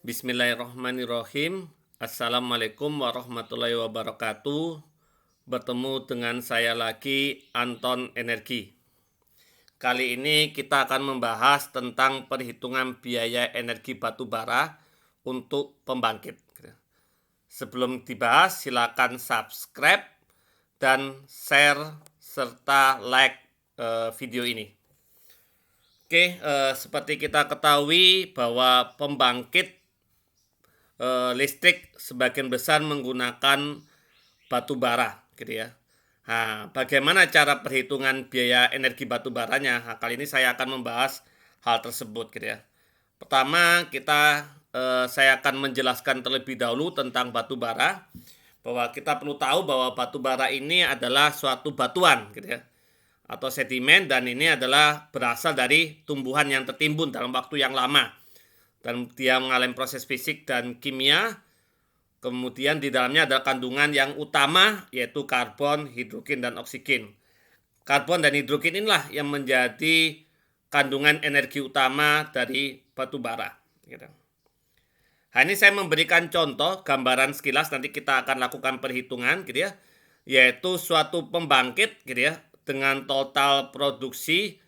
Bismillahirrahmanirrahim. Assalamualaikum warahmatullahi wabarakatuh. Bertemu dengan saya lagi, Anton Energi. Kali ini kita akan membahas tentang perhitungan biaya energi batu bara untuk pembangkit. Sebelum dibahas, silakan subscribe dan share serta like video ini. Seperti kita ketahui bahwa pembangkit listrik sebagian besar menggunakan batu bara, gitu ya. Nah, bagaimana cara perhitungan biaya energi batu baranya? Nah, kali ini saya akan membahas hal tersebut, gitu ya. Pertama, saya akan menjelaskan terlebih dahulu tentang batu bara, bahwa kita perlu tahu bahwa batu bara ini adalah suatu batuan, gitu ya, atau sedimen, dan ini adalah berasal dari tumbuhan yang tertimbun dalam waktu yang lama dan dia mengalami proses fisik dan kimia. Kemudian di dalamnya ada kandungan yang utama, yaitu karbon, hidrogen, dan oksigen. Karbon dan hidrogen inilah yang menjadi kandungan energi utama dari batu bara. Nah, ini saya memberikan contoh gambaran sekilas, nanti kita akan lakukan perhitungan, gitu ya, yaitu suatu pembangkit, gitu ya, dengan total produksi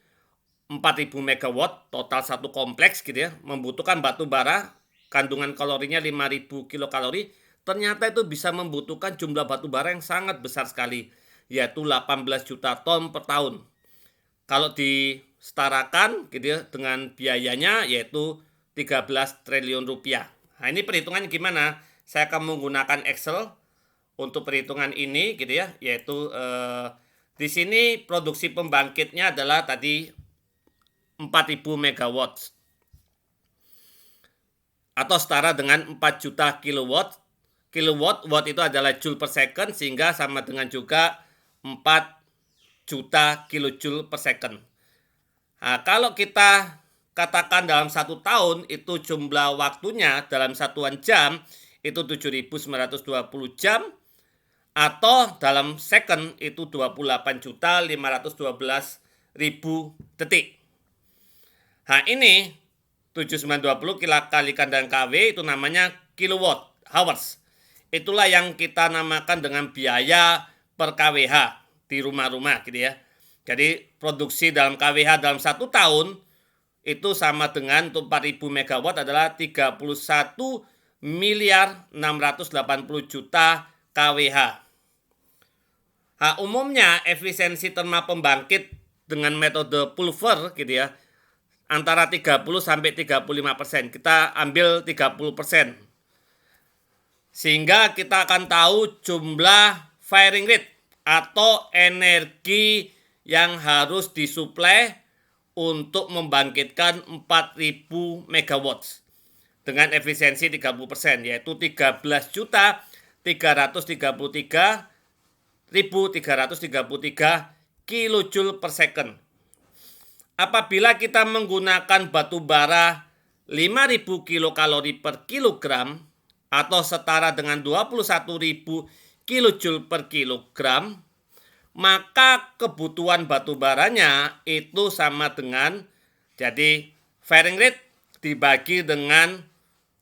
4.000 megawatt, total satu kompleks, gitu ya, membutuhkan batu bara, kandungan kalorinya 5.000 kilokalori. Ternyata itu bisa membutuhkan jumlah batu bara yang sangat besar sekali, yaitu 18 juta ton per tahun. Kalau disetarakan, gitu ya, dengan biayanya yaitu 13 triliun rupiah. Nah, ini perhitungannya gimana? Saya akan menggunakan Excel untuk perhitungan ini, gitu ya, yaitu di sini produksi pembangkitnya adalah tadi 4.000 megawatt atau setara dengan 4 juta kilowatt. Watt itu adalah joule per second, sehingga sama dengan juga 4 juta kilojoule per second. Nah, kalau kita katakan dalam satu tahun, itu jumlah waktunya dalam satuan jam itu 7.920 jam, atau dalam second itu 28.512.000 detik. Nah, ini 7920 kita kalikan dengan KW, itu namanya kilowatt hours. Itulah yang kita namakan dengan biaya per kWh di rumah-rumah, gitu ya. Jadi produksi dalam kWh dalam satu tahun itu sama dengan untuk 4.000 megawatt adalah 31 miliar 680 juta kWh. Nah, umumnya efisiensi terma pembangkit dengan metode pulver, gitu ya, antara 30 sampai 35%. Kita ambil 30%. Sehingga kita akan tahu jumlah firing rate atau energi yang harus disuplai untuk membangkitkan 4.000 megawatt dengan efisiensi 30%, yaitu 13.333.333 kilojoule per second. Apabila kita menggunakan batu bara 5.000 kilokalori per kilogram atau setara dengan 21.000 kilojoule per kilogram, maka kebutuhan batu baranya itu sama dengan, jadi firing rate dibagi dengan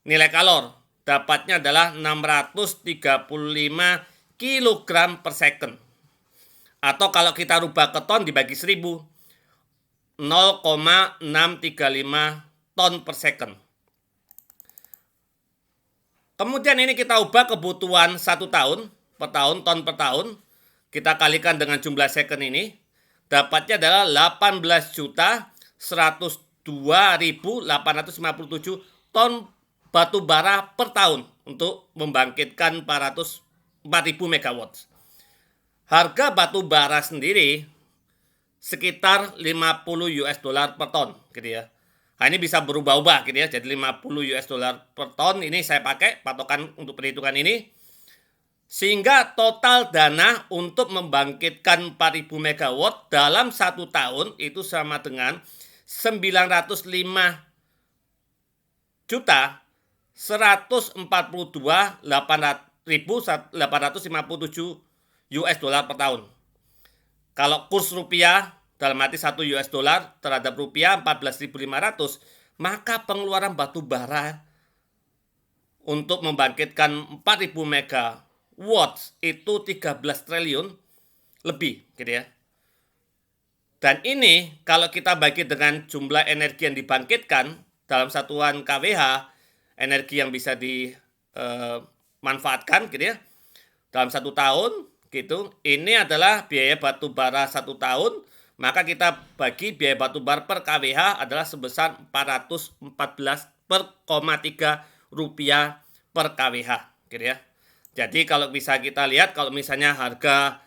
nilai kalor, dapatnya adalah 635 kilogram per second. Atau kalau kita rubah ke ton dibagi 1000, 0,635 ton per second. Kemudian ini kita ubah kebutuhan satu tahun per tahun, ton per tahun. Kita kalikan dengan jumlah second ini. Dapatnya adalah 18.102.857 ton batu bara per tahun untuk membangkitkan 4.000 megawatt. Harga batu bara sendiri sekitar 50 US dollar per ton, gitu ya. Nah, ini bisa berubah-ubah, gitu ya. Jadi 50 US dollar per ton ini saya pakai patokan untuk perhitungan ini. Sehingga total dana untuk membangkitkan 4.000 megawatt dalam satu tahun itu sama dengan 905 juta 142.857 US dollar per tahun. Kalau kurs rupiah dalam arti 1 US dollar terhadap rupiah 14.500, maka pengeluaran batu bara untuk membangkitkan 4.000 megawatt itu 13 triliun lebih gitu ya. Dan ini kalau kita bagi dengan jumlah energi yang dibangkitkan dalam satuan kWh, energi yang bisa dimanfaatkan gitu ya, dalam 1 tahun gitu, ini adalah biaya batu bara 1 tahun, maka kita bagi biaya batu bara per kWh adalah sebesar 414,3 rupiah per kWh gitu ya. Jadi kalau bisa kita lihat, kalau misalnya harga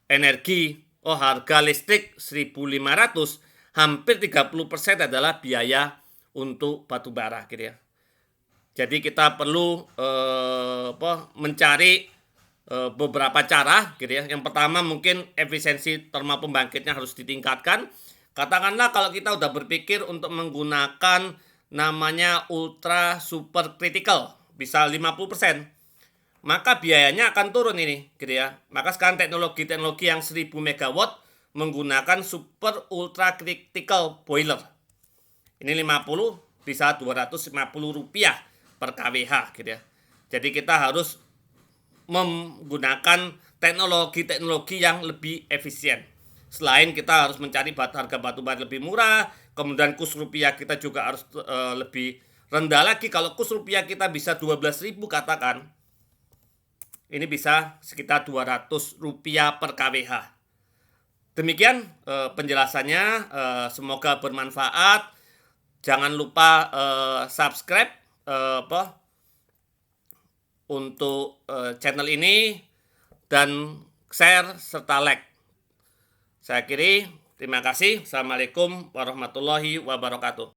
energi, harga listrik 1.500, hampir 30% adalah biaya untuk batu bara gitu ya. Jadi kita perlu mencari beberapa cara gitu ya. Yang pertama mungkin efisiensi termal pembangkitnya harus ditingkatkan. Katakanlah kalau kita udah berpikir untuk menggunakan namanya ultra super critical, bisa 50%. Maka biayanya akan turun ini gitu ya. Maka sekarang teknologi-teknologi yang 1000 megawatt menggunakan super ultra critical boiler. Ini 50 bisa 250 rupiah per kWh gitu ya. Jadi kita harus menggunakan teknologi-teknologi yang lebih efisien. Selain kita harus mencari harga batu bara lebih murah, kemudian kurs rupiah kita juga harus lebih rendah lagi. Kalau kurs rupiah kita bisa 12.000 katakan, ini bisa sekitar 200 rupiah per kWh. Demikian penjelasannya, semoga bermanfaat. Jangan lupa subscribe untuk channel ini dan share serta like. Saya akhiri, terima kasih. Assalamualaikum warahmatullahi wabarakatuh.